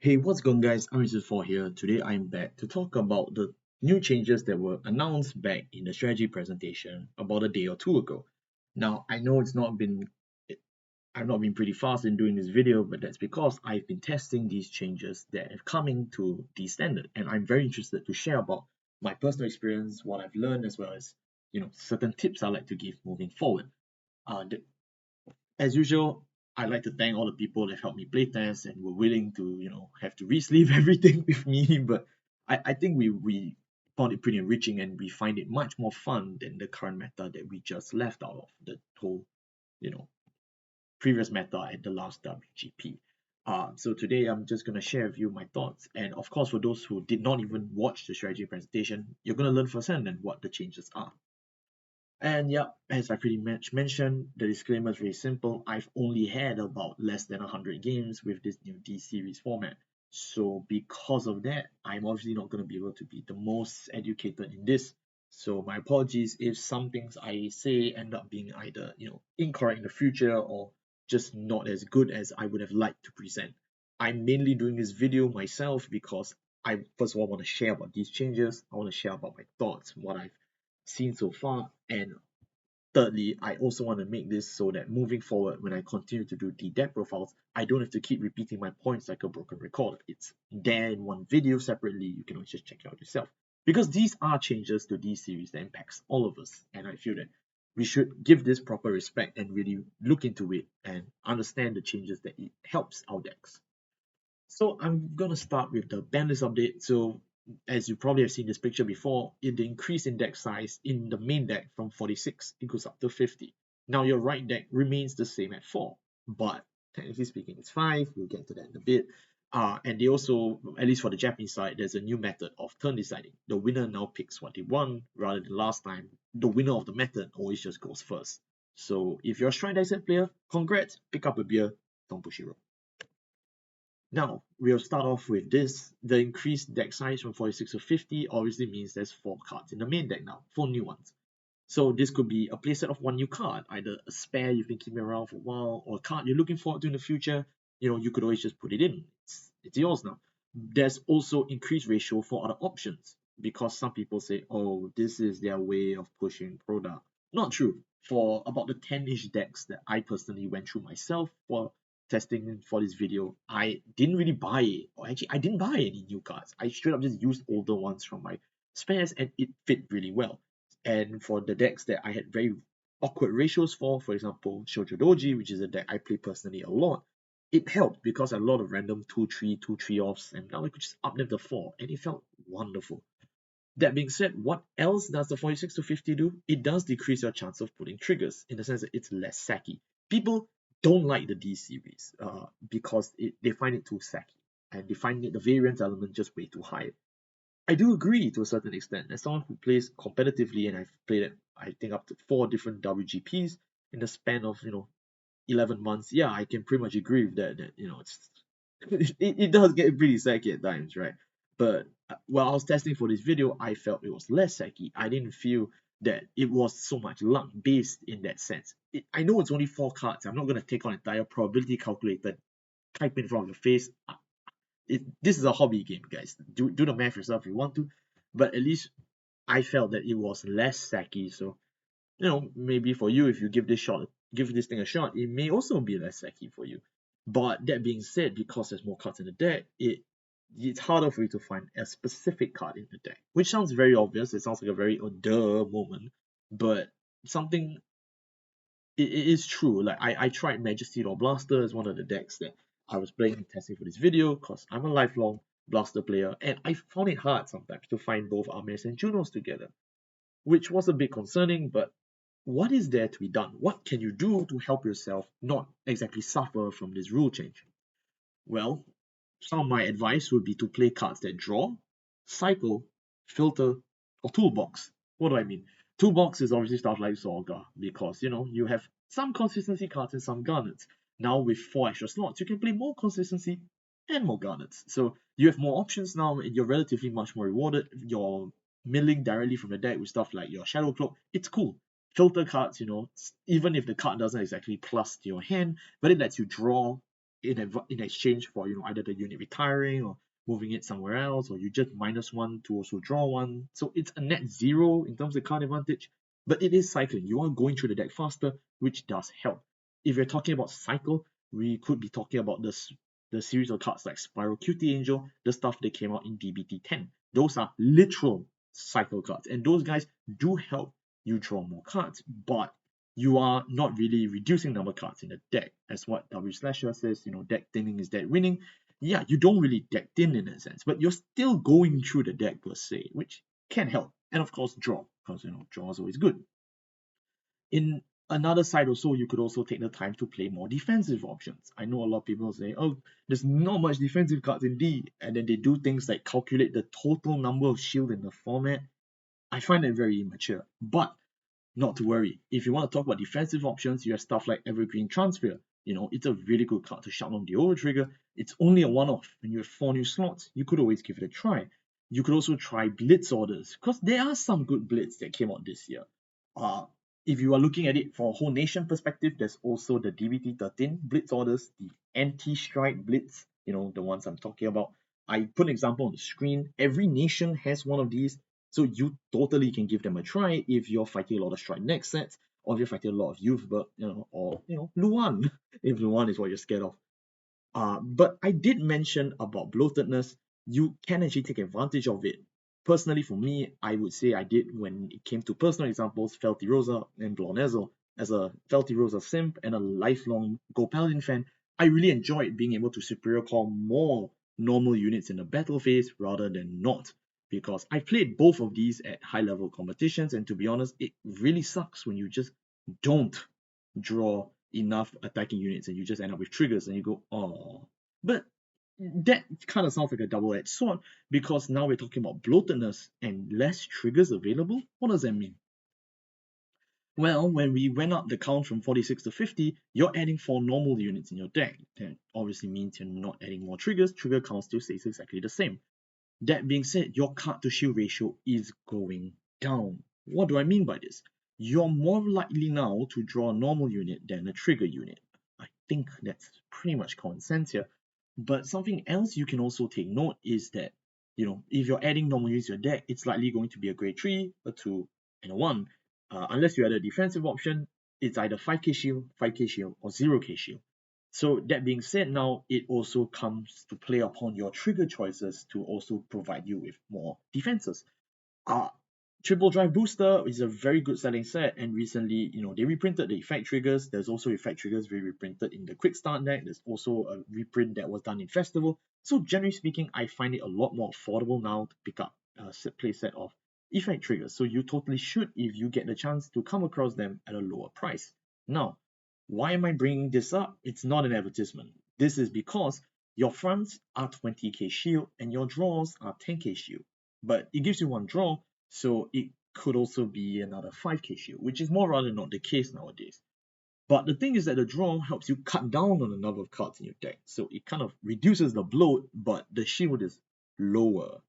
Hey, what's going guys? I'm Mr. 4 here. Today I'm back to talk about the new changes that were announced back in the strategy presentation about a day or two ago. Now, I know I've not been pretty fast in doing this video, but that's because I've been testing these changes that have coming to the standard, and I'm very interested to share about my personal experience, what I've learned, as well as certain tips I like to give moving forward. Uh, as usual, I'd like to thank all the people that helped me playtest and were willing to, have to re-sleeve everything with me. But I think we found it pretty enriching and we find it much more fun than the current meta that we just left out of the whole, you know, previous meta at the last WGP. So today I'm just going to share with you my thoughts. And of course, for those who did not even watch the strategy presentation, you're going to learn firsthand and what the changes are. And yeah, as I pretty much mentioned, the disclaimer is very simple. I've only had about less than 100 games with this new D series format. So because of that, I'm obviously not going to be able to be the most educated in this. So my apologies if some things I say end up being either, incorrect in the future or just not as good as I would have liked to present. I'm mainly doing this video myself because I first of all want to share about these changes. I want to share about my thoughts, what I've seen so far, and thirdly, I also want to make this so that moving forward, when I continue to do the deck profiles, I don't have to keep repeating my points like a broken record. It's there in one video separately. You can always just check it out yourself. Because these are changes to these series that impacts all of us, and I feel that we should give this proper respect and really look into it and understand the changes that it helps our decks. So I'm gonna start with the Banlist update. So as you probably have seen this picture before, the increase in deck size in the main deck from 46 it goes up to 50. Now your right deck remains the same at 4, but technically speaking it's 5. We'll get to that in a bit. And they also, at least for the Japanese side, there's a new method of turn deciding. The winner now picks what they want, rather than last time, the winner of the method always just goes first. So if you're a Strike Dice player, congrats, pick up a beer, don't push your rope. Now, we'll start off with this. The increased deck size from 46 to 50 obviously means there's 4 cards in the main deck now, 4 new ones. So this could be a playset of 1 new card, either a spare you've been keeping around for a while, or a card you're looking forward to in the future. You could always just put it in. It's yours now. There's also increased ratio for other options, because some people say, oh, this is their way of pushing product. Not true. For about the 10-ish decks that I personally went through myself for testing for this video, I didn't really buy it. Or actually, I didn't buy any new cards. I straight up just used older ones from my spares and it fit really well. And for the decks that I had very awkward ratios for example, Shoujo Doji, which is a deck I play personally a lot, it helped because a lot of random 2-3, 2-3 offs, and now I could just up them to 4, and it felt wonderful. That being said, what else does the 46 to 50 do? It does decrease your chance of pulling triggers in the sense that it's less sacky. People don't like the D series because they find it too sacky and they find the variance element just way too high. I do agree to a certain extent. As someone who plays competitively, and I've played it, I think up to 4 different WGPs in the span of 11 months. Yeah, I can pretty much agree with that. That it's it does get pretty sacky at times, right? But while I was testing for this video, I felt it was less sacky. I didn't feel that it was so much luck based in that sense. I know it's only 4 cards. I'm not going to take on entire probability calculator, type in front of your face. This is a hobby game, guys. Do the math yourself if you want to, but at least I felt that it was less sacky. So maybe for you, if you give this thing a shot, it may also be less sacky for you. But that being said, because there's more cards in the deck, it's harder for you to find a specific card in the deck, which sounds very obvious. It sounds like a very duh moment, but something it is true. Like I tried Majesty or Blaster as one of the decks that I was playing and testing for this video because I'm a lifelong Blaster player and I found it hard sometimes to find both Armies and Junos together, which was a bit concerning. But what is there to be done? What can you do to help yourself not exactly suffer from this rule change? Well, some of my advice would be to play cards that draw, cycle, filter, or toolbox. What do I mean? Toolbox is obviously stuff like Zorga, because you have some consistency cards and some garnets. Now with 4 extra slots, you can play more consistency and more garnets. So you have more options now, and you're relatively much more rewarded. You're milling directly from the deck with stuff like your Shadow Cloak. It's cool. Filter cards, even if the card doesn't exactly plus to your hand, but it lets you draw in exchange for either the unit retiring or moving it somewhere else, or you just -1 to also draw one. So it's a net zero in terms of card advantage, but it is cycling. You are going through the deck faster, which does help. If you're talking about cycle, we could be talking about the series of cards like Spiral Cutie Angel, the stuff that came out in DBT 10. Those are literal cycle cards, and those guys do help you draw more cards, but you are not really reducing number of cards in the deck. As what W Slasher says, deck thinning is deck winning. Yeah, you don't really deck thin in that sense, but you're still going through the deck per se, which can help. And of course, draw, because draw is always good. In another side also, you could also take the time to play more defensive options. I know a lot of people say, oh, there's not much defensive cards in D, and then they do things like calculate the total number of shield in the format. I find it very immature, but not to worry. If you want to talk about defensive options, you have stuff like Evergreen Transfer. It's a really good card to shut down the over trigger. It's only a one-off. When you have 4 new slots, you could always give it a try. You could also try Blitz orders, because there are some good Blitz that came out this year. If you are looking at it from a whole nation perspective, there's also the DBT 13 Blitz orders, the anti-strike Blitz, the ones I'm talking about. I put an example on the screen. Every nation has one of these, so you totally can give them a try if you're fighting a lot of strike next sets, or if you're fighting a lot of youth, but or Luan, if Luan is what you're scared of. But I did mention about bloatedness. You can actually take advantage of it. Personally, for me, I would say I did when it came to personal examples, Felty Rosa and Blonezzel. As a Felty Rosa simp and a lifelong Go Paladin fan, I really enjoyed being able to superior call more normal units in the battle phase rather than not. Because I played both of these at high level competitions, and to be honest, it really sucks when you just don't draw enough attacking units and you just end up with triggers and you go, oh. But that kind of sounds like a double-edged sword, because now we're talking about bloatedness and less triggers available. What does that mean? Well, when we went up the count from 46 to 50, you're adding 4 normal units in your deck. That obviously means you're not adding more triggers. Trigger count still stays exactly the same. That being said, your card to shield ratio is going down. What do I mean by this? You're more likely now to draw a normal unit than a trigger unit. I think that's pretty much common sense here. But something else you can also take note is that, if you're adding normal units to your deck, it's likely going to be a grade 3, a 2, and a 1. Unless you add a defensive option, it's either 5k shield, 5k shield, or 0k shield. So that being said, now it also comes to play upon your trigger choices to also provide you with more defenses. Triple Drive Booster is a very good selling set, and recently, they reprinted the effect triggers. There's also effect triggers being reprinted in the Quick Start deck. There's also a reprint that was done in Festival. So generally speaking, I find it a lot more affordable now to pick up a play set of effect triggers. So you totally should if you get the chance to come across them at a lower price. Now, why am I bringing this up? It's not an advertisement. This is because your fronts are 20k shield and your draws are 10k shield. But it gives you one draw, so it could also be another 5k shield, which is more rather not the case nowadays. But the thing is that the draw helps you cut down on the number of cards in your deck. So it kind of reduces the bloat, but the shield is lower.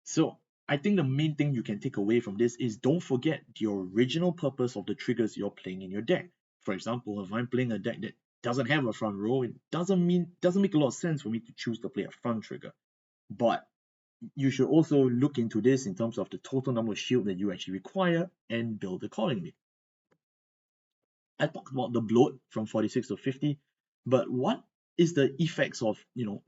So I think the main thing you can take away from this is don't forget the original purpose of the triggers you're playing in your deck. For example, if I'm playing a deck that doesn't have a front row, it doesn't make a lot of sense for me to choose to play a front trigger. But you should also look into this in terms of the total number of shield that you actually require and build accordingly. I talked about the bloat from 46 to 50, but what is the effects of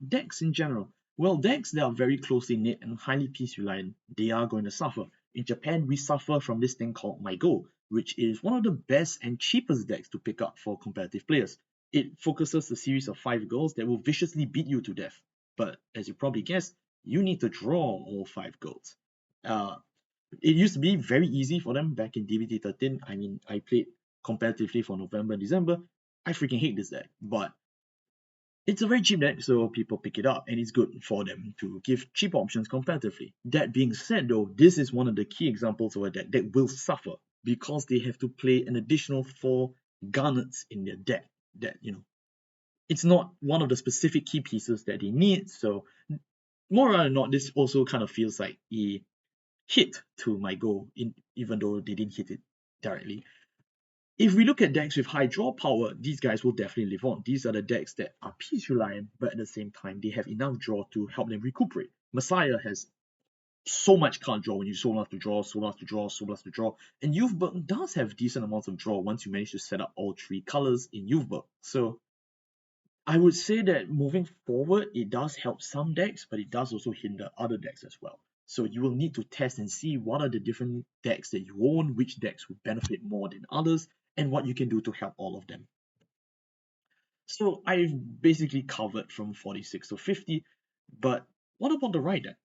decks in general? Well, decks that are very closely knit and highly piece reliant, they are going to suffer. In Japan, we suffer from this thing called MyGo, which is one of the best and cheapest decks to pick up for competitive players. It focuses a series of 5 goals that will viciously beat you to death. But as you probably guessed, you need to draw all 5 goals. It used to be very easy for them back in DBT 13. I mean, I played competitively for November and December. I freaking hate this deck, but it's a very cheap deck, so people pick it up, and it's good for them to give cheap options competitively. That being said, though, this is one of the key examples of a deck that will suffer because they have to play an additional 4 garnets in their deck. That it's not one of the specific key pieces that they need. So more or not, this also kind of feels like a hit to MyGo, even though they didn't hit it directly. If we look at decks with high draw power, these guys will definitely live on. These are the decks that are piece reliant, but at the same time, they have enough draw to help them recuperate. Messiah has so much card draw when you Soul Art to draw, Soul Art to draw, Soul Art to draw. And Youthberg does have decent amounts of draw once you manage to set up all three colors in Youthberg. So I would say that moving forward, it does help some decks, but it does also hinder other decks as well. So you will need to test and see what are the different decks that you own, which decks would benefit more than others, and what you can do to help all of them. So I've basically covered from 46 to 50, but what about the right deck?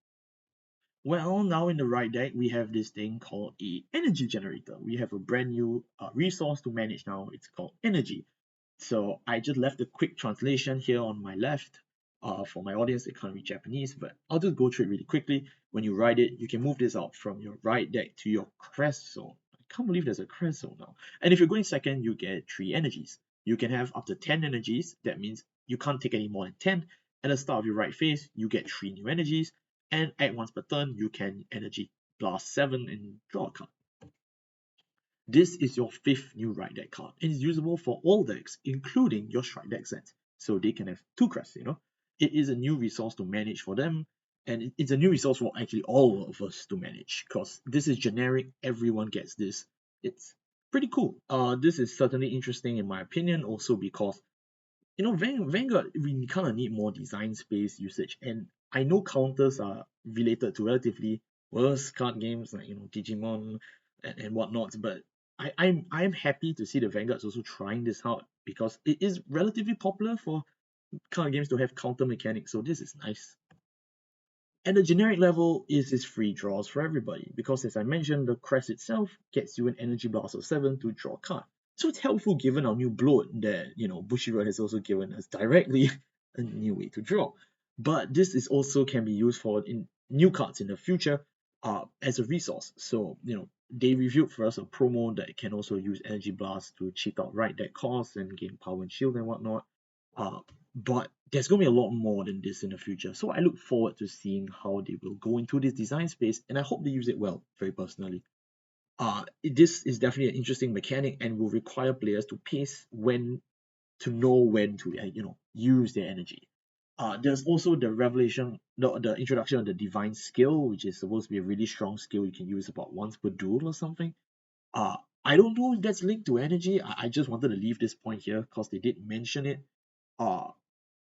Well, now in the right deck, we have this thing called a energy generator. We have a brand new resource to manage now. It's called energy. So I just left a quick translation here on my left. For my audience, they can't read Japanese, but I'll just go through it really quickly. When you ride it, you can move this out from your right deck to your crest zone. I can't believe there's a crest zone now. And if you're going second, you get 3 energies. You can have up to 10 energies. That means you can't take any more than 10. At the start of your right phase, you get 3 new energies. And act once per turn, you can energy blast 7 and draw a card. This is your 5th new right deck card. It is usable for all decks, including your strike deck sets. So they can have 2 crests, It is a new resource to manage for them, and it's a new resource for actually all of us to manage, because this is generic, everyone gets this. It's pretty cool. This is certainly interesting in my opinion, also because Vanguard, we kind of need more design space usage, and I know counters are related to relatively worse card games like Digimon and whatnot, but I'm happy to see the Vanguard's also trying this out because it is relatively popular for card games to have counter mechanics, so this is nice. At the generic level, is free draws for everybody because, as I mentioned, the crest itself gets you an energy blast of 7 to draw a card. So it's helpful given our new bloat that Bushiroad has also given us directly a new way to draw. But this is also can be used for in new cards in the future as a resource. So they reviewed for us a promo that can also use energy blast to cheat out right deck costs and gain power and shield and whatnot. But there's going to be a lot more than this in the future. So I look forward to seeing how they will go into this design space, and I hope they use it well, very personally. This is definitely an interesting mechanic and will require players to pace to know when to use their energy. There's also the the introduction of the divine skill, which is supposed to be a really strong skill you can use about once per duel or something. I don't know if that's linked to energy. I just wanted to leave this point here because they did mention it.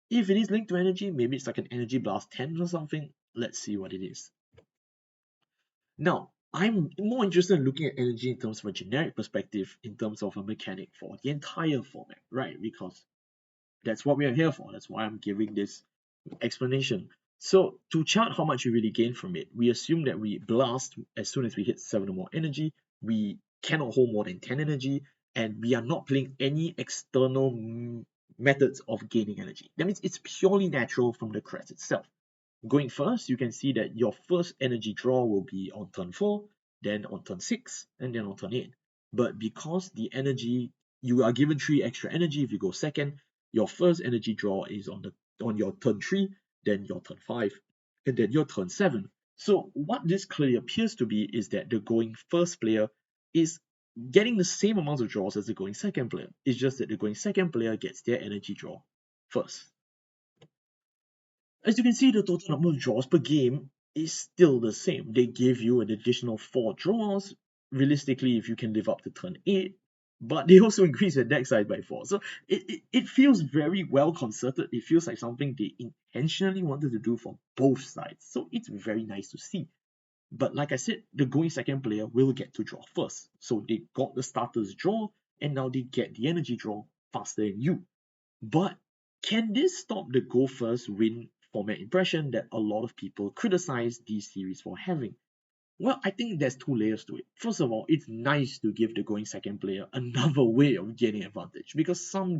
If it is linked to energy, maybe it's like an energy blast 10 or something. Let's see what it is. Now, I'm more interested in looking at energy in terms of a generic perspective, in terms of a mechanic for the entire format, right? Because that's what we are here for. That's why I'm giving this explanation. So to chart how much we really gain from it, we assume that we blast as soon as we hit 7 or more energy, we cannot hold more than 10 energy, and we are not playing any external methods of gaining energy. That means it's purely natural from the crest itself. Going first, you can see that your first energy draw will be on turn 4, then on turn 6, and then on turn 8. But because the energy, you are given 3 extra energy if you go second, your first energy draw is on your turn 3, then your turn 5, and then your turn 7. So what this clearly appears to be is that the going first player is getting the same amount of draws as the going second player. It's just that the going second player gets their energy draw first. As you can see, the total number of draws per game is still the same. They give you an additional 4 draws, realistically, if you can live up to turn 8, but they also increase your deck size by 4. So it feels very well concerted. It feels like something they intentionally wanted to do for both sides. So it's very nice to see. But like I said, the going second player will get to draw first. So they got the starter's draw, and now they get the energy draw faster than you. But can this stop the go first win format impression that a lot of people criticize these series for having? Well, I think there's 2 layers to it. First of all, it's nice to give the going second player another way of getting advantage, because some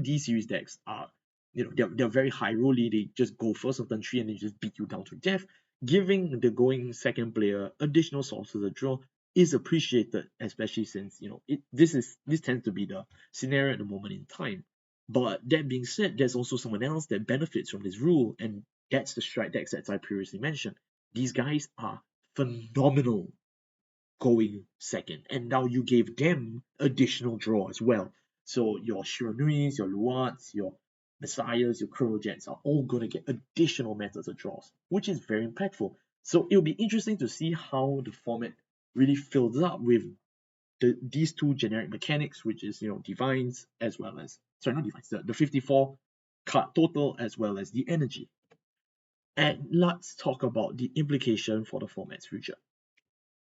D series decks are, they're very high rolly. They just go first on turn 3 and they just beat you down to death. Giving the going second player additional sources of draw is appreciated, especially since this tends to be the scenario at the moment in time. But that being said, there's also someone else that benefits from this rule, and that's the strike deck sets I previously mentioned. These guys are phenomenal going second. And now you gave them additional draw as well. So your Shiranuis, your Luats, your Messiahs, your Kurojets are all going to get additional methods of draws, which is very impactful. So it'll be interesting to see how the format really fills up with these two generic mechanics, which is divines as well as not divines, the 54 card total as well as the energy. And let's talk about the implication for the format's future.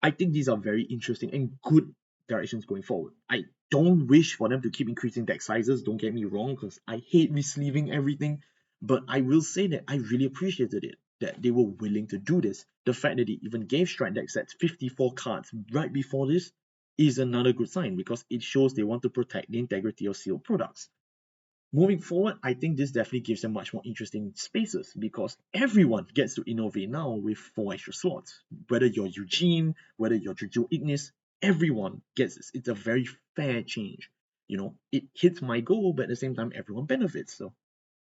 I think these are very interesting and good directions going forward. I don't wish for them to keep increasing deck sizes, don't get me wrong, because I hate resleeving everything, but I will say that I really appreciated it, that they were willing to do this. The fact that they even gave Strike deck sets 54 cards right before this is another good sign, because it shows they want to protect the integrity of sealed products. Moving forward, I think this definitely gives them much more interesting spaces, because everyone gets to innovate now with 4 extra slots. Whether you're Eugene, whether you're Jojo Ignis, everyone gets this. It's a very fair change. It hits my goal, but at the same time, everyone benefits. So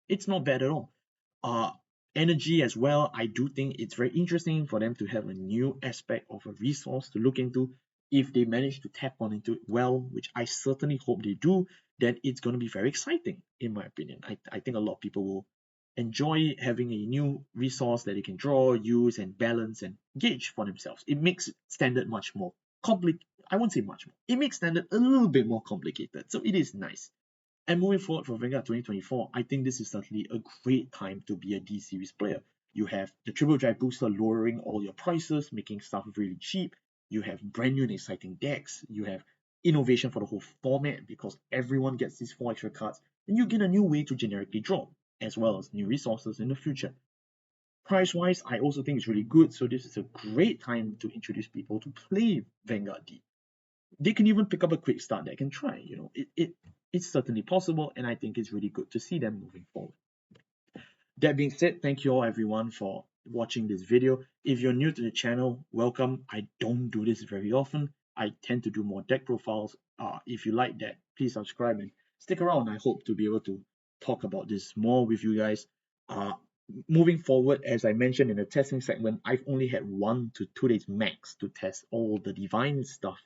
it's not bad at all. Energy as well, I do think it's very interesting for them to have a new aspect of a resource to look into. If they manage to tap on into it well, which I certainly hope they do, then it's going to be very exciting, in my opinion. I think a lot of people will enjoy having a new resource that they can draw, use, and balance and gauge for themselves. It makes Standard much more complicated. I won't say much more. It makes Standard a little bit more complicated, so it is nice. And moving forward for Vanguard 2024, I think this is certainly a great time to be a D series player. You have the Triple Drive booster lowering all your prices, making stuff really cheap. You have brand new and exciting decks. You have innovation for the whole format because everyone gets these 4 extra cards, and you get a new way to generically draw, as well as new resources in the future. Price-wise, I also think it's really good, so this is a great time to introduce people to play Vanguard D. They can even pick up a quick start deck and try. It's certainly possible, and I think it's really good to see them moving forward. That being said, thank you all everyone for watching this video. If you're new to the channel, welcome. I don't do this very often. I tend to do more deck profiles. If you like that, please subscribe and stick around. I hope to be able to talk about this more with you guys. Moving forward, as I mentioned in the testing segment, I've only had 1 to 2 days max to test all the divine stuff.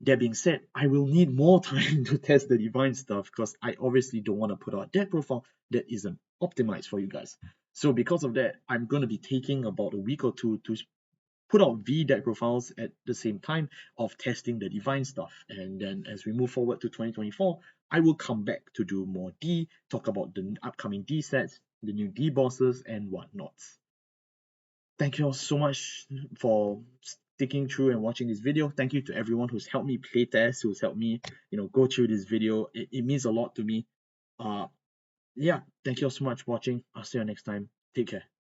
That being said, I will need more time to test the divine stuff because I obviously don't want to put out a deck profile that isn't optimized for you guys. So because of that, I'm going to be taking about a week or 2 to put out V deck profiles at the same time of testing the divine stuff. And then as we move forward to 2024, I will come back to do more D, talk about the upcoming D sets, the new D bosses, and whatnots. Thank you all so much for sticking through and watching this video. Thank you to everyone who's helped me playtest, who's helped me, go through this video. It means a lot to me. Yeah, thank you all so much for watching. I'll see you next time. Take care.